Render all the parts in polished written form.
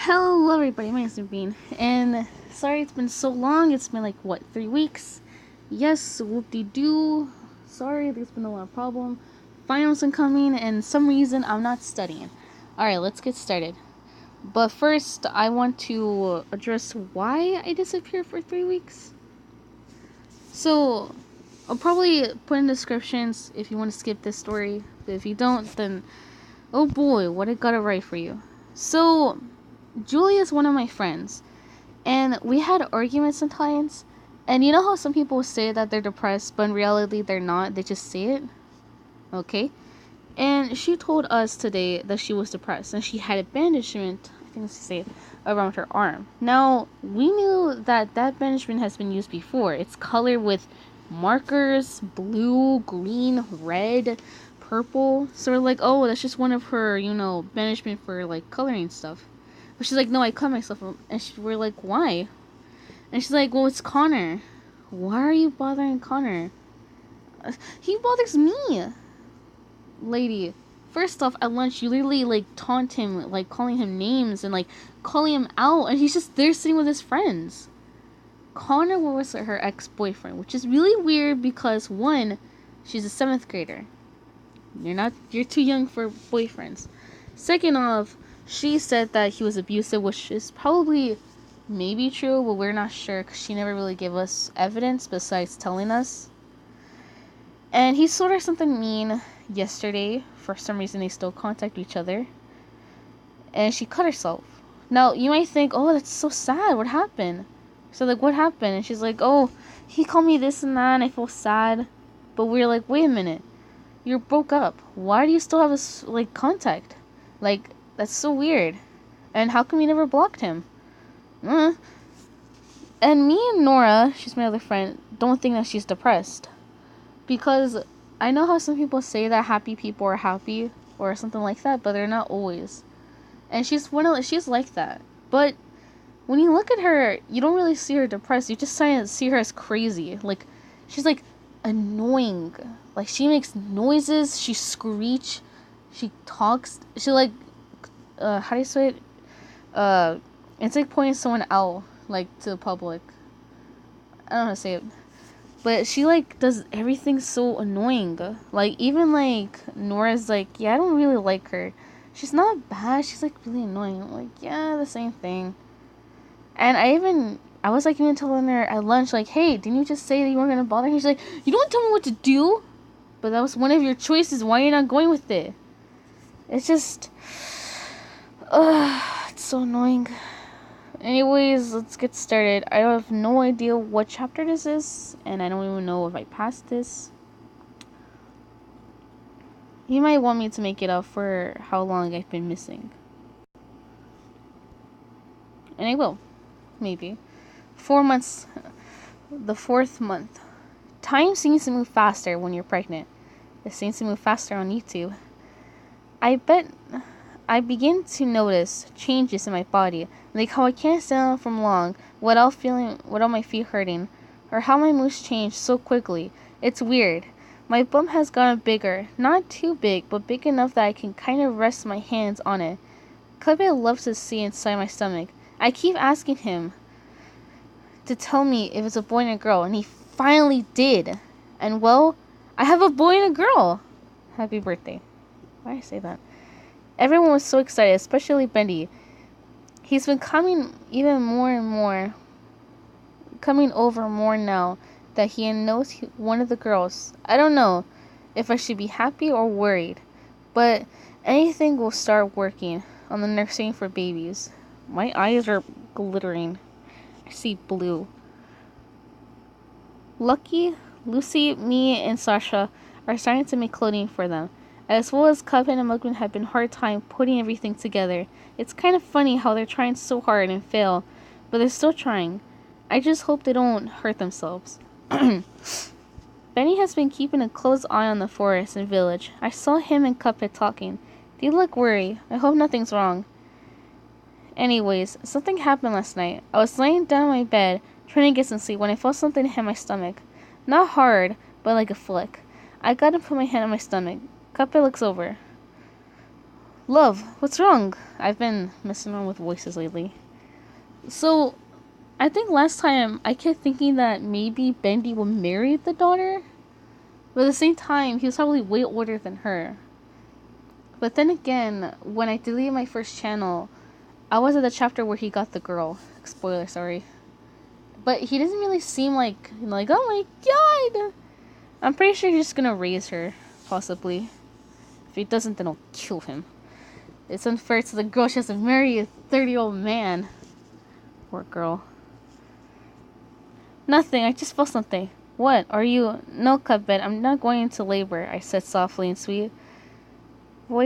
Hello everybody, my name's Bean, and sorry it's been so long. It's been like, what, 3 weeks? Yes, whoop-de-doo. Sorry, there's been a lot of problem. Finals incoming, and some reason I'm not studying. Alright, let's get started. But first, I want to address why I disappeared for 3 weeks. So, I'll probably put in descriptions if you want to skip this story. But if you don't, then, oh boy, what I gotta write for you. So, Julie is one of my friends, and we had arguments sometimes. And you know how some people say that they're depressed, but in reality they're not, they just say it? Okay? And she told us today that she was depressed, and she had a bandagement, I think it's to say, around her arm. Now, we knew that bandagement has been used before. It's colored with markers, blue, green, red, purple. So we're like, oh, that's just one of her, bandagement for, like, coloring stuff. But she's like, no, I cut myself. And we're like, why? And she's like, well, it's Connor. Why are you bothering Connor? He bothers me. Lady, first off, at lunch, you literally, like, taunt him, like, calling him names and, like, calling him out. And he's just there sitting with his friends. Connor was her ex-boyfriend, which is really weird because, one, she's a 7th grader. You're too young for boyfriends. Second off, she said that he was abusive, which is probably maybe true, but we're not sure because she never really gave us evidence besides telling us. And he told her something mean yesterday. For some reason, they still contact each other. And she cut herself. Now, you might think, oh, that's so sad. What happened? So, like, what happened? And she's like, oh, he called me this and that, and I feel sad. But we're like, wait a minute. You're broke up. Why do you still have this, like, contact? Like, that's so weird. And how come you never blocked him? And me and Nora, she's my other friend, don't think that she's depressed. Because I know how some people say that happy people are happy or something like that, but they're not always. And she's like that. But when you look at her, you don't really see her depressed. You just see her as crazy. Like, she's like annoying. Like, she makes noises, she screech, she talks, she like how do you say it? It's like pointing someone out, like, to the public. I don't know how to say it. But she, like, does everything so annoying. Like, even, like, Nora's like, yeah, I don't really like her. She's not bad, she's, like, really annoying. I'm like, yeah, the same thing. And I was, like, even telling her at lunch, like, hey, didn't you just say that you weren't gonna bother her? She's like, you don't tell me what to do. But that was one of your choices. Why are you not going with it? It's just... it's so annoying. Anyways, let's get started. I have no idea what chapter this is, and I don't even know if I passed this. You might want me to make it up for how long I've been missing. And I will. Maybe. 4 months. The 4th month. Time seems to move faster when you're pregnant. It seems to move faster on YouTube. I bet I begin to notice changes in my body, like how I can't stand for long without my feet hurting, or how my moves change so quickly. It's weird. My bum has gotten bigger, not too big, but big enough that I can kind of rest my hands on it. Cuphead loves to see inside my stomach. I keep asking him to tell me if it's a boy and a girl, and he finally did. And well, I have a boy and a girl. Happy birthday. Why did I say that? Everyone was so excited, especially Bendy. He's been coming even more and more, coming over more now that he knows one of the girls. I don't know if I should be happy or worried, but anything will start working on the nursing for babies. My eyes are glittering. I see blue. Lucky, Lucy, me, and Sasha are starting to make clothing for them. As well as Cuphead and Mugman have been hard time putting everything together. It's kind of funny how they're trying so hard and fail, but they're still trying. I just hope they don't hurt themselves. Benny has been keeping a close eye on the forest and village. I saw him and Cuphead talking. They look worried. I hope nothing's wrong. Anyways, something happened last night. I was laying down in my bed, trying to get some sleep, when I felt something hit my stomach. Not hard, but like a flick. I got to put my hand on my stomach. Cuphead looks over. Love, what's wrong? I've been messing around with voices lately. So, I think last time I kept thinking that maybe Bendy would marry the daughter, but at the same time, he was probably way older than her. But then again, when I deleted my first channel, I was at the chapter where he got the girl. Spoiler, sorry. But he doesn't really seem like, like, oh my god! I'm pretty sure he's just gonna raise her, possibly. If he doesn't, then I'll kill him. It's unfair to the girl, she has to marry a 30-year-old man. Poor girl. Nothing, I just felt something. What, are you? No, Cuphead, I'm not going into labor, I said softly and sweet.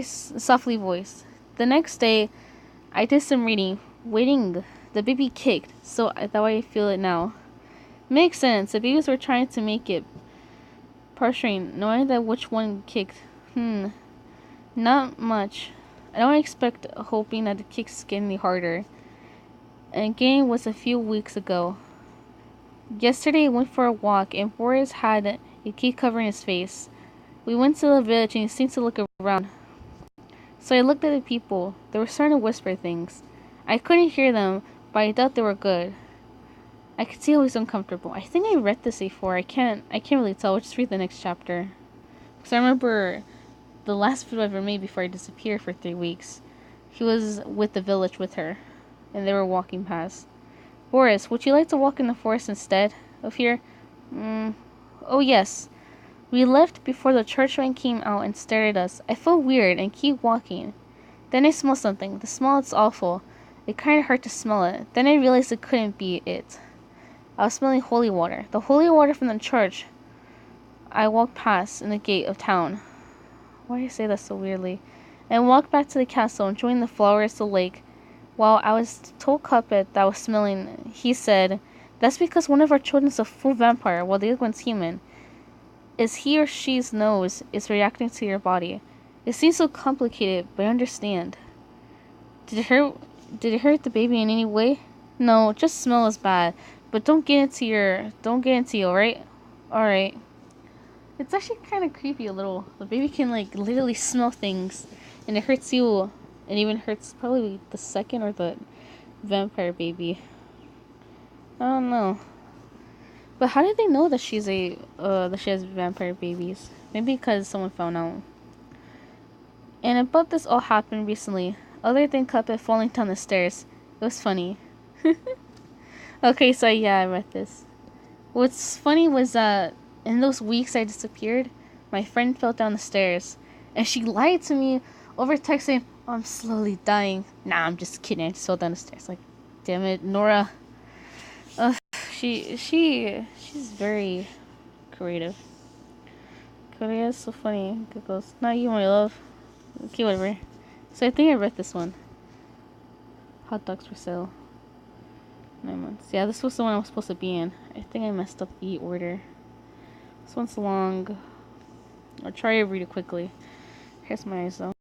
Softly voiced. The next day, I did some reading. Waiting. The baby kicked, so that way I feel it now. Makes sense, the babies were trying to make it. Parsing, knowing that which one kicked. Not much. I don't expect hoping that the kicks get any harder. And game was a few weeks ago. Yesterday I went for a walk and Boris had a key covering his face. We went to the village and he seemed to look around. So I looked at the people. They were starting to whisper things. I couldn't hear them, but I thought they were good. I could see he was uncomfortable. I think I read this before. I can't really tell. I'll just read the next chapter. Because I remember the last video I ever made before I disappeared for 3 weeks. He was with the village with her, and they were walking past. Boris, would you like to walk in the forest instead of here? Oh yes. We left before the churchman came out and stared at us. I felt weird and keep walking. Then I smelled something. The smell is awful. It kind of hurt to smell it. Then I realized it couldn't be it. I was smelling holy water. The holy water from the church I walked past in the gate of town. Why do I say that so weirdly? And walked back to the castle, enjoying the flowers, the lake. While I was told Cuphead that I was smelling, he said, that's because one of our children is a full vampire while the other one's human. Is he or she's nose is reacting to your body. It seems so complicated, but I understand. Did it hurt the baby in any way? No, just smell is bad. But don't get into you, alright? Alright. It's actually kind of creepy a little. The baby can like literally smell things. And it hurts you. It even hurts probably the second or the vampire baby. I don't know. But how did they know that she has vampire babies? Maybe because someone found out. And about this all happened recently. Other than Cuphead falling down the stairs. It was funny. Okay, so yeah, I read this. What's funny was that in those weeks I disappeared, my friend fell down the stairs. And she lied to me over text saying, oh, I'm slowly dying. Nah, I'm just kidding. I just fell down the stairs. Like, damn it, Nora. She's very creative. Korea is so funny. It goes, not you, my love. Okay, whatever. So I think I read this one. Hot dogs for sale. 9 months. Yeah, this was the one I was supposed to be in. I think I messed up the order. This one's long. I'll try to read it quickly. Here's my eyes though.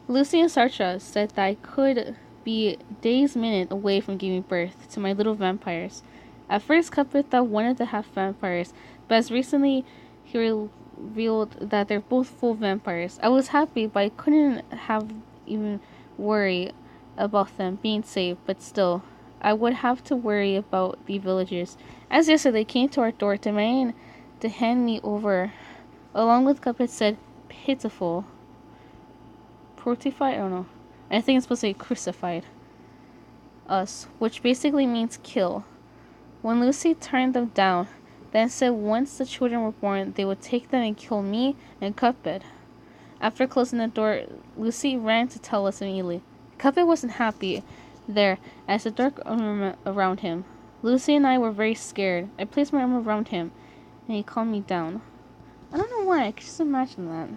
Lucy and Sartre said that I could be days minute away from giving birth to my little vampires. At first, Cuphead thought one of the half vampires, but as recently he revealed that they're both full vampires. I was happy, but I couldn't have even worry about them being safe, but still. I would have to worry about the villagers. As yesterday they came to our door demanding to hand me over, along with Cuphead said, pitiful. Protified? I don't know. I think it's supposed to say crucified. Us, which basically means kill. When Lucy turned them down, then said once the children were born, they would take them and kill me and Cuphead. After closing the door, Lucy ran to tell us immediately. Cuphead wasn't happy there as the dark arm around him. Lucy and I were very scared. I placed my arm around him, and he calmed me down. I don't know why, I could just imagine that.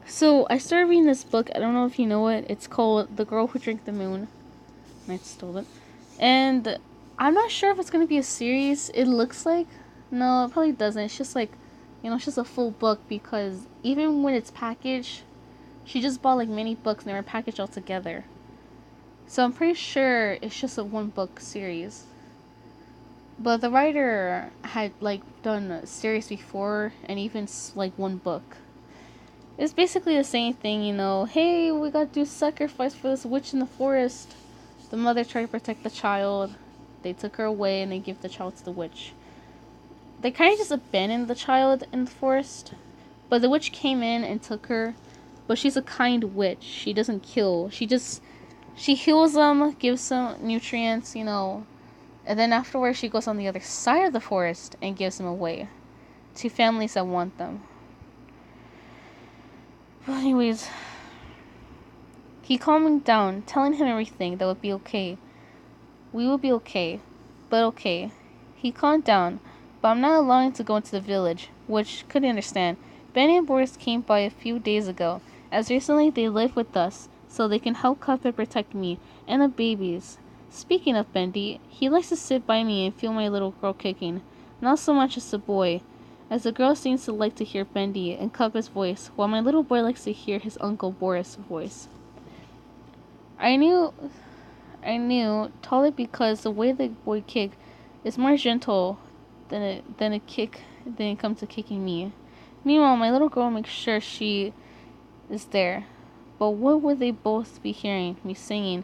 So, I started reading this book, I don't know if you know it, it's called The Girl Who Drank the Moon. I stole it. And I'm not sure if it's going to be a series, it looks like. No, it probably doesn't, it's just like, it's just a full book, because even when it's packaged, she just bought like many books and they were packaged all together. So I'm pretty sure it's just a one book series. But the writer had like done a series before and even like one book. It's basically the same thing, you know. Hey, we gotta do sacrifice for this witch in the forest. The mother tried to protect the child. They took her away and they give the child to the witch. They kind of just abandoned the child in the forest. But the witch came in and took her. But she's a kind witch. She doesn't kill. She heals them, gives them nutrients, you know. And then afterwards she goes on the other side of the forest and gives them away to families that want them. But anyways, he calmed him down, telling him everything that would be okay. We will be okay, but okay. He calmed down, but I'm not allowing him to go into the village, which couldn't understand. Benny and Boris came by a few days ago, as recently they live with us, so they can help Cuphead protect me and the babies. Speaking of Bendy, he likes to sit by me and feel my little girl kicking, not so much as the boy, as the girl seems to like to hear Bendy and Cuphead's voice, while my little boy likes to hear his Uncle Boris' voice. I knew totally because the way the boy kicked is more gentle than it comes to kicking me. Meanwhile, my little girl makes sure she is there. But what would they both be hearing? Me singing,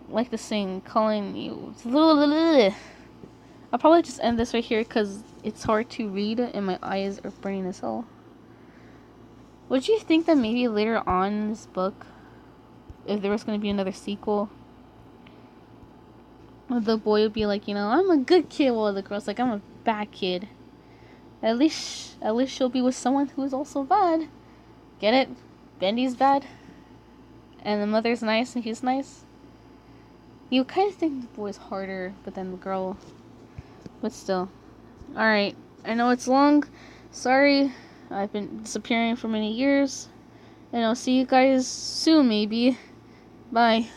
like to sing, calling you. I'll probably just end this right here because it's hard to read and my eyes are burning as hell. Would you think that maybe later on in this book, if there was going to be another sequel, the boy would be like, you know, I'm a good kid, while the girl's like, I'm a bad kid. At least she'll be with someone who is also bad. Get it? Bendy's bad, and the mother's nice and he's nice. You kind of think the boy's harder, but then the girl. But still. Alright, I know it's long. Sorry, I've been disappearing for many years. And I'll see you guys soon, maybe. Bye.